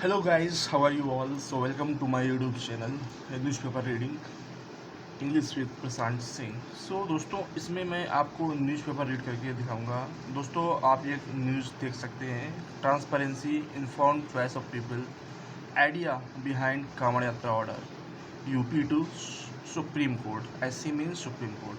Hello guys, how are you all? So welcome to my YouTube channel newspaper reading English with Prashant Singh. दोस्तों इसमें मैं आपको newspaper read करके दिखाऊंगा। दोस्तों आप एक न्यूज़ देख सकते हैं, transparency informed choice of people, idea behind Kanwar Yatra order UP to Supreme Court, SC means Supreme Court.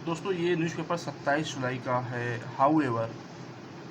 दोस्तों ये न्यूज़पेपर 27 जुलाई का है। हाउएवर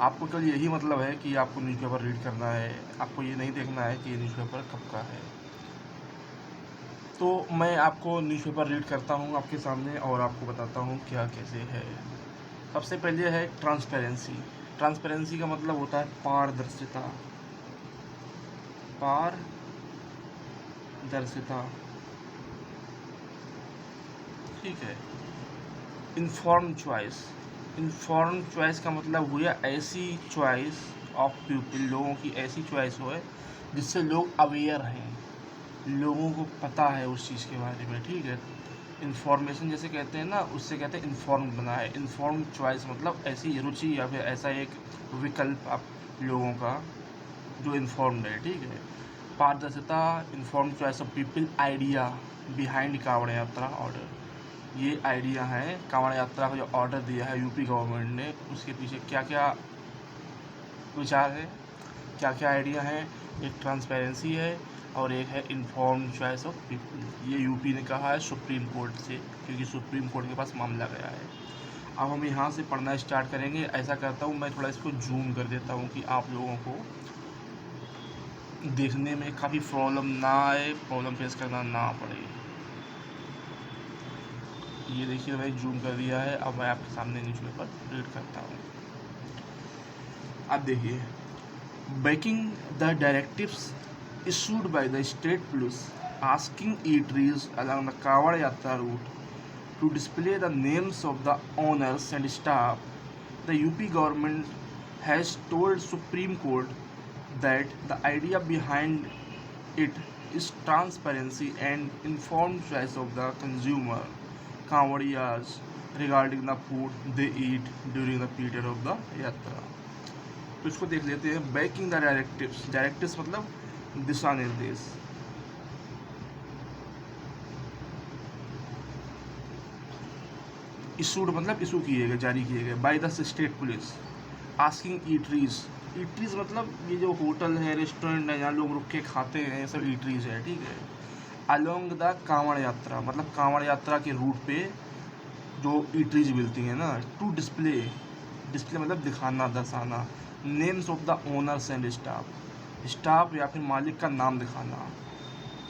आपको केवल यही मतलब है कि आपको न्यूज़पेपर रीड करना है, आपको ये नहीं देखना है कि ये न्यूज़पेपर कब का है। तो मैं आपको न्यूज़पेपर रीड करता हूँ आपके सामने और आपको बताता हूँ क्या कैसे है। सबसे पहले है ट्रांसपेरेंसी। ट्रांसपेरेंसी का मतलब होता है पारदर्शिता। पारदर्शिता, ठीक है। Inform choice. इन्फॉर्म चॉइस का मतलब हुआ ऐसी चॉइस ऑफ पीपल, लोगों की ऐसी चॉइस हो जिससे लोग अवेयर हैं, लोगों को पता है उस चीज़ के बारे में, ठीक है। इन्फॉर्मेशन जैसे कहते हैं ना, उससे कहते हैं इन्फॉर्म बना है। इन्फॉर्म चॉइस मतलब ऐसी रुचि या फिर ऐसा एक विकल्प आप लोगों का जो इन्फॉर्म्ड है, ठीक है। पारदर्शिता, inform choice of people, idea behind Kanwar Yatra order. ये आइडिया है कांवड़ यात्रा का जो ऑर्डर दिया है यूपी गवर्नमेंट ने, उसके पीछे क्या क्या विचार है, क्या क्या आइडिया है। एक ट्रांसपेरेंसी है और एक है इन्फॉर्म्ड चॉइस ऑफ पीपल। ये यूपी ने कहा है सुप्रीम कोर्ट से, क्योंकि सुप्रीम कोर्ट के पास मामला गया है। अब हम यहाँ से पढ़ना स्टार्ट करेंगे। ऐसा करता हूँ मैं, थोड़ा इसको जूम कर देता हूँ कि आप लोगों को देखने में काफ़ी प्रॉब्लम ना आए, प्रॉब्लम फेस करना ना पड़े। ये देखिए मैंने जूम कर दिया है। अब मैं आपके सामने न्यूज़पेपर रीड करता हूँ। अब देखिए, breaking the directives issued by the state police asking eateries along the Kawad Yatra route to display the names of the owners and staff, the UP government has told Supreme Court that the idea behind it is transparency and informed choice of the consumer, Kawadias, regarding the food they eat during the period of the yatra। तो इसको देख लेते हैं। Banking the directives. Directives मतलब दिशा निर्देश। Issued मतलब issue किए गए, जारी किए गए। By the state police asking eateries. Eateries मतलब ये जो होटल है, रेस्टोरेंट है, जहाँ लोग रुक के खाते हैं, ये सब ईटरीज है, ठीक है। अलोंग द कांवड़ यात्रा मतलब कांवड़ यात्रा के रूट पे जो ईटरीज मिलती हैं ना। टू डिस्प्ले, डिस्प्ले मतलब दिखाना, दर्शाना। Names of the owners and staff, staff या फिर मालिक का नाम दिखाना,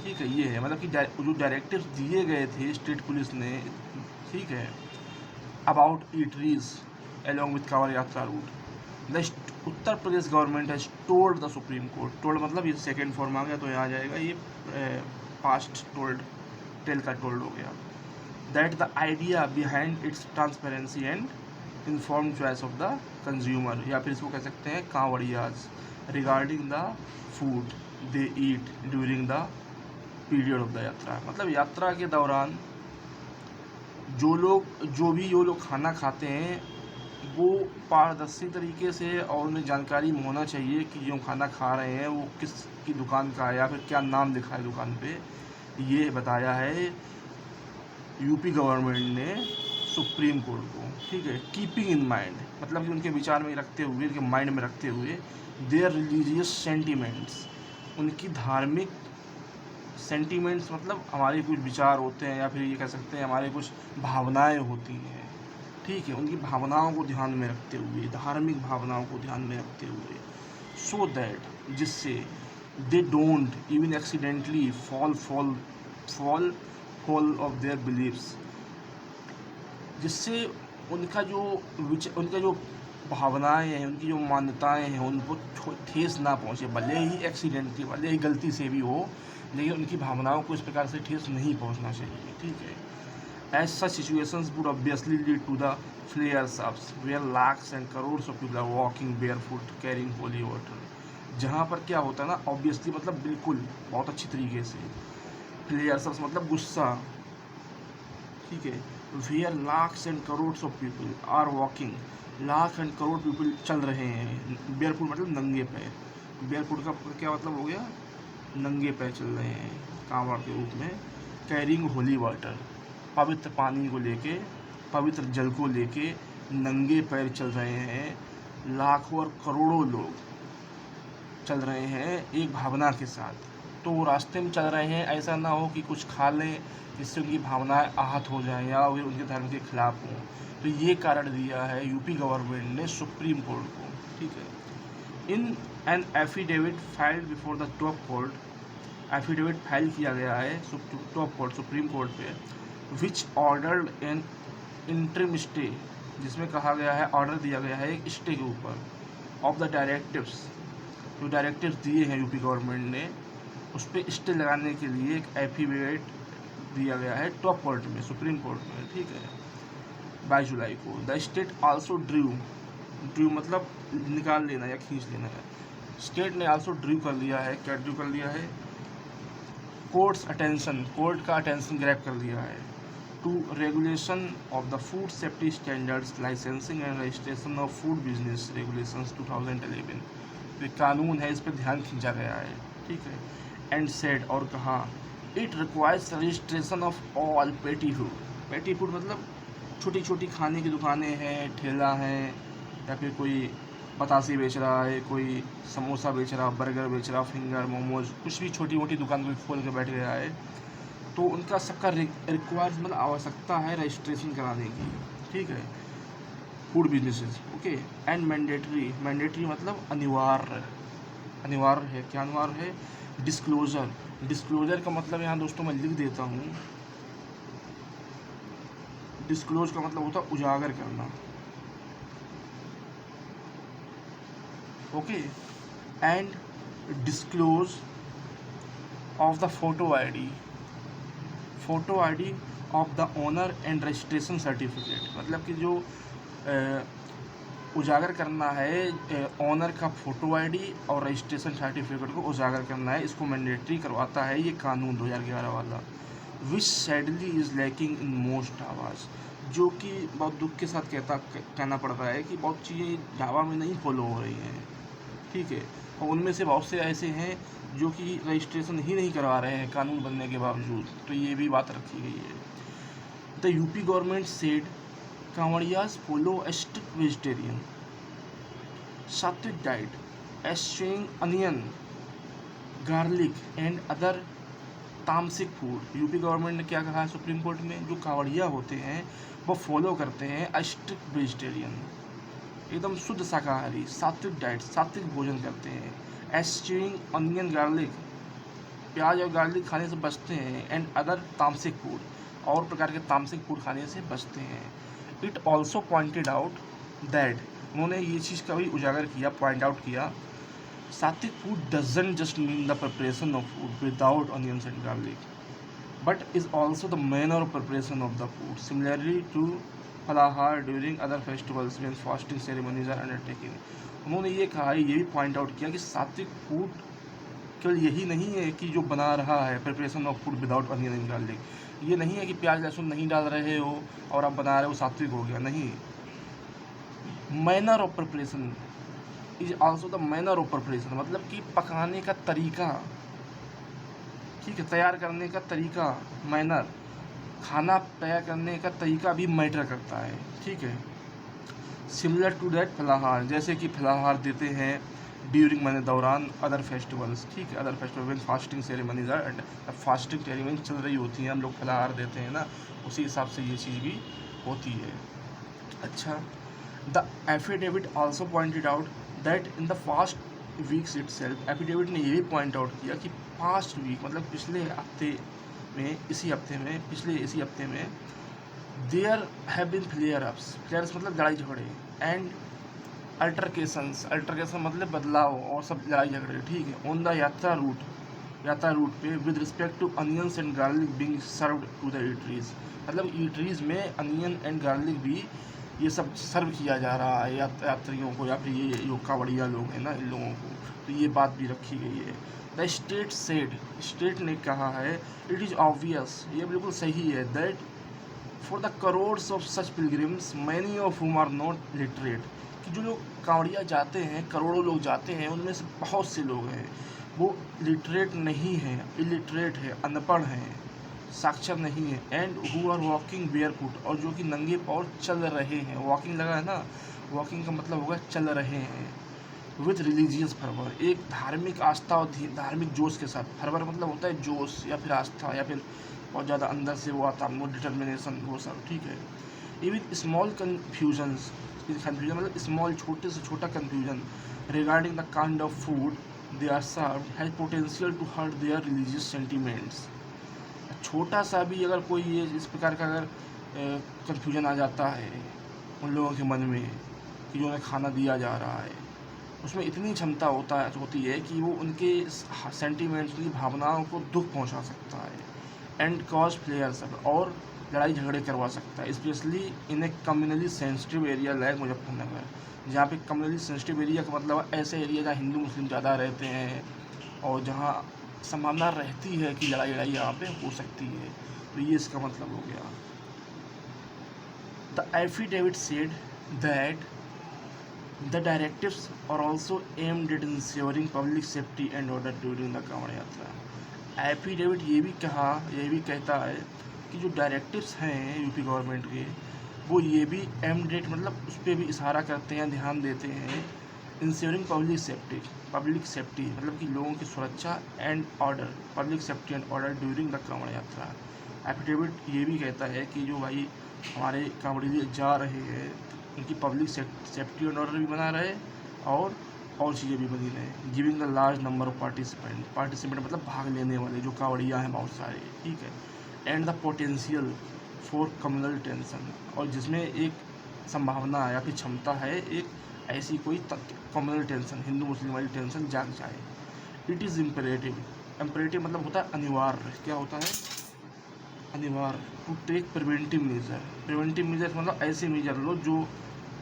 ठीक है। ये है मतलब कि जो डायरेक्टिव्स दिए गए थे स्टेट पुलिस ने, ठीक है, about eateries along with Kanwar Yatra route. The Uttar Pradesh government has told the Supreme Court. Told मतलब ये सेकेंड फॉर्म आ गया तो यहाँ आ जाएगा ये पास्ट टोल्ड, टेल का टोल्ड हो गया। That the idea behind its transparency and inform choice of the consumer, या फिर इसको कह सकते हैं Kanwariyas, regarding the food they eat during the period of the Yatra. मतलब यात्रा के दौरान जो लोग खाना खाते हैं वो पारदर्शी तरीके से, और उन्हें जानकारी में होना चाहिए कि जो खाना खा रहे हैं वो किस की दुकान का है या फिर क्या नाम लिखा है दुकान पे। ये बताया है यूपी गवर्नमेंट ने सुप्रीम कोर्ट को, ठीक है। कीपिंग इन माइंड मतलब कि उनके विचार में रखते हुए, उनके माइंड में रखते हुए, देयर रिलीजियस सेंटिमेंट्स, उनकी धार्मिक सेंटिमेंट्स मतलब हमारे कुछ विचार होते हैं, या फिर ये कह सकते हैं हमारे कुछ भावनाएं होती हैं, ठीक है। उनकी भावनाओं को ध्यान में रखते हुए, धार्मिक भावनाओं को ध्यान में रखते हुए, सो दैट जिससे they don't even accidentally fall off their beliefs, जिससे उनका जो भावनाएं हैं, उनकी जो मान्यताएं हैं, उनको ठेस ना पहुंचे। भले ही एक्सीडेंटली, भले ही गलती से भी हो, लेकिन उनकी भावनाओं को इस प्रकार से ठेस नहीं पहुंचना चाहिए, ठीक है। As such situations would obviously lead to the flares ups where lakhs and crores of people are walking barefoot carrying holy water. जहाँ पर क्या होता है ना, ऑब्वियसली मतलब बिल्कुल बहुत अच्छी तरीके से, फ्लेयर्स अप्स मतलब गुस्सा, ठीक है। Where lakhs and crores of people are walking, lakh and crore people चल रहे हैं, बेयरफुट मतलब नंगे पैर, बेयरफुट का क्या मतलब हो गया, नंगे पैर चल रहे हैं कांवड़ के रूप में। कैरिंग होली वाटर, पवित्र पानी को लेके, पवित्र जल को लेके नंगे पैर चल रहे हैं लाखों और करोड़ों लोग चल रहे हैं एक भावना के साथ। तो वो रास्ते में चल रहे हैं, ऐसा ना हो कि कुछ खा लें जिससे उनकी भावनाएं आहत हो जाएं या फिर उनके धर्म के खिलाफ हों। तो ये कारण दिया है यूपी गवर्नमेंट ने सुप्रीम कोर्ट को, ठीक है। In an affidavit filed before the top court, affidavit file किया गया है टॉप कोर्ट सुप्रीम कोर्ट पे, विच ऑर्डर्ड एन इंटरिम स्टे, जिसमें कहा गया है, ऑर्डर दिया गया है एक स्टे के ऊपर ऑफ द डायरेक्टिव्स, जो डायरेक्टिव्स दिए हैं यूपी गवर्नमेंट ने उस पर स्टे लगाने के लिए एक एफिडेविट दिया गया है टॉप कोर्ट में, सुप्रीम कोर्ट में, ठीक है, 22 जुलाई को। द स्टेट आल्सो ड्रू मतलब निकाल लेना या खींच लेना है। स्टेट ने आल्सो ड्रू कर लिया है, क्या ड्रू कर लिया है, कोर्ट्स अटेंशन, कोर्ट का अटेंशन ग्रैब कर लिया है to regulation of the food safety standards, licensing and registration of food business regulations 2011, जो कानून है इस पर ध्यान खींचा गया है, ठीक है। एंड सेड, और कहा, it requires registration of all पेटी फूड, पेटी फूड मतलब छोटी छोटी खाने की दुकानें हैं, ठेला हैं, या फिर कोई बतासी बेच रहा है, कोई समोसा बेच रहा, बर्गर बेच रहा, फिंगर मोमोज, कुछ भी छोटी मोटी दुकान कोई खोल के बैठ गया है, तो उनका सबका रिक्वायर्स मतलब आवश्यकता है रजिस्ट्रेशन कराने की, ठीक है, food businesses, okay. And mandatory, mandatory मतलब अनिवार्य, अनिवार्य है, क्या अनिवार्य है, डिस्क्लोजर, डिस्क्लोजर का मतलब यहाँ दोस्तों मैं लिख देता हूँ, डिस्क्लोज का मतलब होता है उजागर करना, okay. And disclose of the photo ID, photo ID of the owner and registration certificate, मतलब कि जो उजागर करना है ओनर का फ़ोटो आईडी और रजिस्ट्रेशन सर्टिफिकेट को उजागर करना है, इसको मैंडेटरी करवाता है ये कानून 2011 वाला। Which sadly is lacking in most dhabas, जो कि बहुत दुख के साथ कहना पड़ रहा है कि बहुत चीज़ें ढाबा में नहीं फॉलो हो रही हैं, ठीक है, और उनमें से बहुत से ऐसे हैं जो कि रजिस्ट्रेशन ही नहीं करवा रहे हैं कानून बनने के बावजूद, तो ये भी बात रखी गई है। The UP government said Kanwariyas follow a strict vegetarian sattvic diet, eschewing onion, garlic and other तामसिक फूड। यूपी गवर्नमेंट ने क्या कहा है सुप्रीम कोर्ट में, जो कांवड़िया होते हैं वो फॉलो करते हैं स्ट्रिक्ट वेजिटेरियन, एकदम शुद्ध शाकाहारी, सात्विक डाइट, सात्विक भोजन करते हैं, एस्च्यूइंग अनियन गार्लिक, प्याज और गार्लिक खाने से बचते हैं, एंड अदर तामसिक फूड, और प्रकार के तामसिक फूड खाने से बचते हैं। It also pointed out that, उन्होंने ये चीज़ का भी उजागर किया, पॉइंट आउट किया, sattvic food doesn't just mean the preparation of food without onions and garlic, but is also the manner of preparation of the food, similarly to phalahar during other festivals when fasting ceremonies are undertaking. उन्होंने ये कहा, ये भी point out किया कि सात्विक food केवल यही नहीं है कि जो बना रहा है preparation of food without onion and garlic, ये नहीं है कि प्याज लहसुन नहीं डाल रहे हो और आप बना रहे हो सात्विक हो गया, नहीं। Manner of preparation is also the manner of preparation, मतलब कि पकाने का तरीका, ठीक है, तैयार करने का तरीका, मैनर, खाना तैयार करने का तरीका भी मैटर करता है, ठीक है। सिमिलर टू दैट फलाहार, जैसे कि फलाहार देते हैं ड्यूरिंग मैंने दौरान अदर फेस्टिवल्स, ठीक है, other festival when fasting ceremonies are, fasting ceremony चल रही होती हैं, हम लोग फलाहार देते हैं ना, उसी हिसाब से ये चीज़ भी होती है। अच्छा, the affidavit also pointed out that in the fast weeks itself, affidavit ने ये भी पॉइंट आउट किया कि पास्ट वीक मतलब पिछले हफ्ते में, इसी हफ्ते में there have been flare-ups, flare-ups मतलब लड़ाई झगड़े, एंड अल्टरकेशन मतलब बदलाव और सब लड़ाई झगड़े, ठीक है, ऑन द यात्रा रूट पे with respect to onions and garlic being served to the eateries, मतलब ईटरीज में अनियन एंड गार्लिक भी ये सब सर्व किया जा रहा है यात्रियों को, या फिर ये जो कांवड़िया लोग हैं ना, इन लोगों को, तो ये बात भी रखी गई है। द स्टेट सेड, स्टेट ने कहा है, इट इज़ ऑब्वियस, ये बिल्कुल सही है, that for the crores of such pilgrims many of whom are not literate, कि जो लोग कांवड़िया जाते हैं, करोड़ों लोग जाते हैं, उनमें से बहुत से लोग हैं वो लिटरेट नहीं हैं, इलिटरेट है, अनपढ़ हैं, साक्षर नहीं है, and who are walking barefoot, और जो कि नंगे पाँव चल रहे हैं। वॉकिंग लगा है ना, वॉकिंग का मतलब होगा चल रहे हैं। विथ रिलीजियस फर्वर, एक धार्मिक आस्था और धार्मिक जोश के साथ। फर्वर मतलब होता है जोश या फिर आस्था या फिर बहुत ज़्यादा अंदर से वो आता है, वो डिटर्मिनेशन, वो सब, ठीक है। इवन स्मॉल कन्फ्यूजन्स, कन्फ्यूजन मतलब स्मॉल, छोटे से छोटा confusion regarding the kind of food they are served has potential to hurt their religious sentiments. छोटा सा भी अगर कोई ये इस प्रकार का अगर कन्फ्यूजन आ जाता है उन लोगों के मन में कि जो उन्हें खाना दिया जा रहा है, उसमें इतनी क्षमता होती है कि वो उनके सेंटिमेंट्स, उनकी भावनाओं को दुख पहुंचा सकता है, एंड कॉज फ्लेयर्स, और लड़ाई झगड़े करवा सकता है, specially in A communally sensitive area like Muzaffarnagar, जहाँ पे कम्युनली सेंसिटिव एरिया का मतलब ऐसे एरिया जहाँ हिंदू मुस्लिम ज़्यादा रहते हैं और जहाँ संभावना रहती है कि लड़ाई यहाँ पे हो सकती है। तो ये इसका मतलब हो गया। The affidavit said that the directives are also aimed at ensuring public safety and order during the Kanwar Yatra. Affidavit ये भी कहता है कि जो डायरेक्टिव्स हैं यूपी गवर्नमेंट के, वो ये भी एम्ड एट मतलब उस पर भी इशारा करते हैं, ध्यान देते हैं, इंश्योरिंग पब्लिक सेफ्टी मतलब कि लोगों की सुरक्षा, and order, public safety and order during the Kanwar Yatra. Affidavit ये भी कहता है कि जो भाई हमारे कांवड़िये जा रहे हैं उनकी पब्लिक सेफ्टी एंड ऑर्डर भी बना रहे और चीज़ें भी बनी रहे। Giving the large number of participant मतलब भाग लेने वाले जो कांवड़िया हैं बहुत सारे, ठीक है, and the potential for communal tension, और जिसमें एक संभावना या फिर क्षमता है एक ऐसी कोई कम्युनल टेंशन, हिंदू मुस्लिम वाली टेंशन जाग जाए। इट इज़ इम्परेटिव मतलब होता है अनिवार्य, क्या होता है अनिवार्य, टू टेक प्रिवेंटिव मेजर मतलब ऐसे मेजर लो जो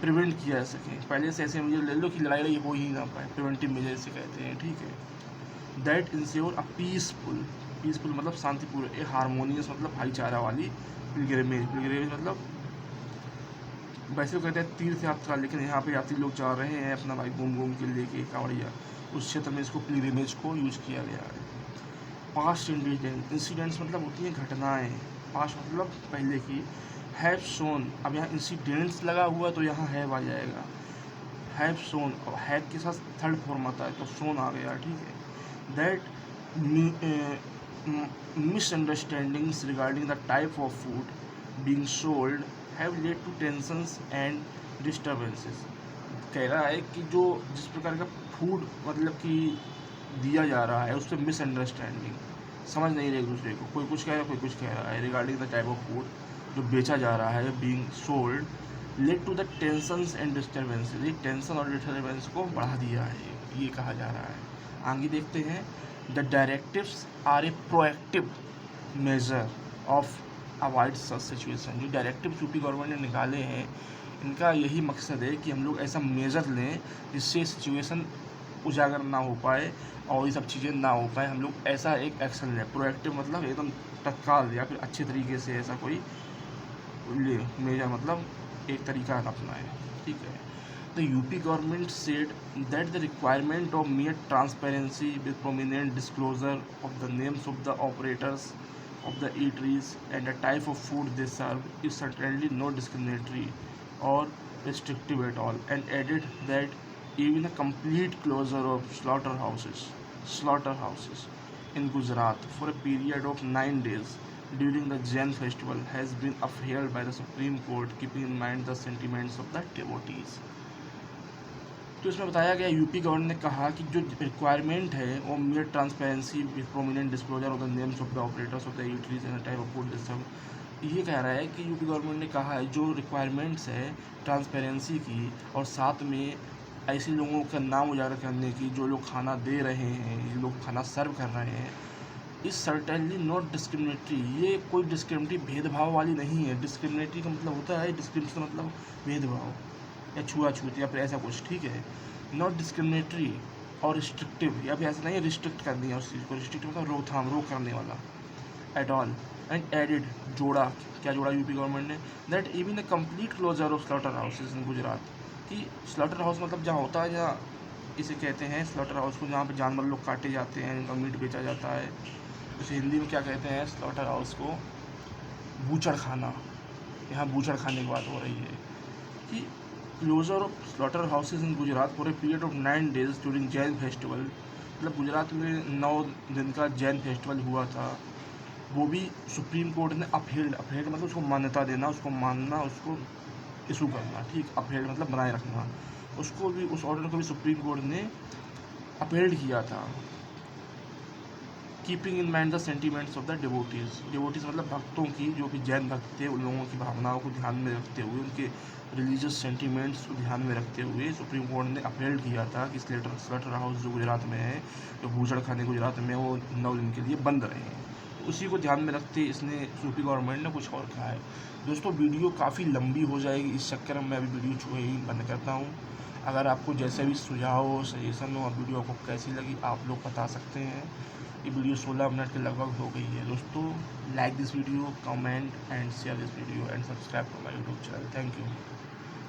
प्रिवेंट किया जा सके, पहले से ऐसे मेजर ले लो कि लड़ाई हो ही ना पाए, प्रिवेंटिव मेजर से कहते हैं, ठीक है। दैट इंश्योर अ पीसफुल मतलब शांतिपूर्ण, ए हारमोनियस मतलब भाईचारा वाली पिलग्रिमेज मतलब वैसे कहते हैं तीर्थ यात्रा, लेकिन यहाँ पे यात्री लोग जा रहे हैं अपना भाई घूम के लेके कांवड़िया, उस क्षेत्र में इसको पिलग्रिमेज को यूज किया गया है। पास्ट इंसिडेंट्स मतलब होती हैं घटनाएं, पास्ट मतलब पहले की। हैव शोन, अब यहाँ इंसिडेंट्स लगा हुआ तो यहाँ हैव आ जाएगा, हैव शोन, और हैव के साथ थर्ड फॉर्म आता है तो शोन आ गया, ठीक है। That misunderstandings regarding the type of food being sold have led to tensions and disturbances. कह रहा है कि जो जिस प्रकार का फूड मतलब कि दिया जा रहा है उस पर मिसअंडरस्टैंडिंग, समझ नहीं रहे एक दूसरे को, कोई कुछ कह रहा है कोई कुछ कह रहा है, regarding the type of food जो बेचा जा रहा है being sold led to the tensions and disturbances, ये टेंशन और डिस्टर्बेंस को बढ़ा दिया है, ये कहा जा रहा है। आगे देखते हैं। The directives are a proactive measure of avoid such situation. जो डायरेक्टिव यूपी गवर्नमेंट ने निकाले हैं इनका यही मकसद है कि हम लोग ऐसा मेजर लें जिससे सिचुएशन उजागर ना हो पाए और ये सब चीज़ें ना हो पाए, हम लोग ऐसा एक एक्शन लें। प्रोएक्टिव मतलब एकदम तत्काल या फिर अच्छे तरीके से ऐसा कोई ले मेजर मतलब एक तरीका अपनाएं, ठीक है। The UP government said that the requirement of mere transparency with prominent disclosure of the names of the operators of the eateries and the type of food they serve is certainly not discriminatory or restrictive at all, and added that even a complete closure of slaughterhouses in Gujarat for a period of 9 days during the Jain festival has been upheld by the Supreme Court, keeping in mind the sentiments of the devotees. तो इसमें बताया गया UP government ने कहा कि जो requirement है वो mere transparency with prominent disclosure of the names of the operators of the eateries and type of food disturb. ये कह रहा है कि यूपी गवर्नमेंट ने कहा है जो रिक्वायरमेंट्स है ट्रांसपेरेंसी की और साथ में ऐसे लोगों का नाम उजागर करने की जो लोग खाना दे रहे हैं, लोग खाना सर्व कर रहे हैं, इज सर्टेनली नॉट डिस्क्रिमिनेटरी, ये कोई डिस्क्रिमिनेटरी भेदभाव वाली नहीं है। डिस्क्रिमिनेटरी का मतलब होता है डिस्क्रिमिनेशन मतलब भेदभाव या छुआछूत या फिर ऐसा कुछ, ठीक है। नॉट डिस्क्रिमिनेटरी और रिस्ट्रिक्टिव, या फिर ऐसा नहीं है रिस्ट्रिक्ट कर दिया उस चीज़ को, रिस्ट्रिक्ट मतलब रोक करने वाला एट ऑल। एंड एडिड जोड़ा, क्या जोड़ा यूपी गवर्नमेंट ने, that even the complete closure of slaughter houses in Gujarat, कि स्लॉटर हाउस मतलब जहाँ होता है, जहाँ इसे कहते हैं स्लॉटर हाउस को, जहाँ पे जानवर लोग काटे जाते हैं, इनका मीट बेचा जाता है। उसे हिंदी में क्या कहते हैं, स्लॉटर हाउस को बूचड़ खाना। यहाँ बूचड़ खाने की बात हो रही है कि closure of slaughter houses in Gujarat for a period of 9 days during Jain festival. मतलब गुजरात में 9 दिन का जैन फेस्टिवल हुआ था, वो भी सुप्रीम कोर्ट ने अपहेल्ड मतलब उसको मान्यता देना, उसको मानना, उसको इशू करना, ठीक, अपहेल्ड मतलब बनाए रखना, उसको भी, उस ऑर्डर को भी सुप्रीम कोर्ट ने अपहेल्ड किया था। Keeping in mind the sentiments of the devotees मतलब भक्तों की, जो भी जैन भक्त थे, उन लोगों की भावनाओं को ध्यान में रखते हुए, उनके रिलीजियस सेंटीमेंट्स को ध्यान में रखते हुए सुप्रीम कोर्ट ने अपहेल्ड किया था कि स्लॉटर हाउस जो गुजरात में है, जो बूचड़ खाने गुजरात में, वो 9 दिन के लिए बंद रहे हैं। तो उसी को ध्यान में रखते इसने यूपी गवर्नमेंट ने कुछ और कहा है। दोस्तों वीडियो काफ़ी लंबी हो जाएगी, इस चक्कर में मैं अभी वीडियो यहीं बंद करता हूँ। अगर आपको जैसे भी सुझाव हो, सजेशन हो, वीडियो आपको कैसी लगी आप लोग बता सकते हैं। ये वीडियो 16 मिनट के लगभग हो गई है दोस्तों। Like this video, comment and share this video and subscribe to my YouTube channel. Thank you.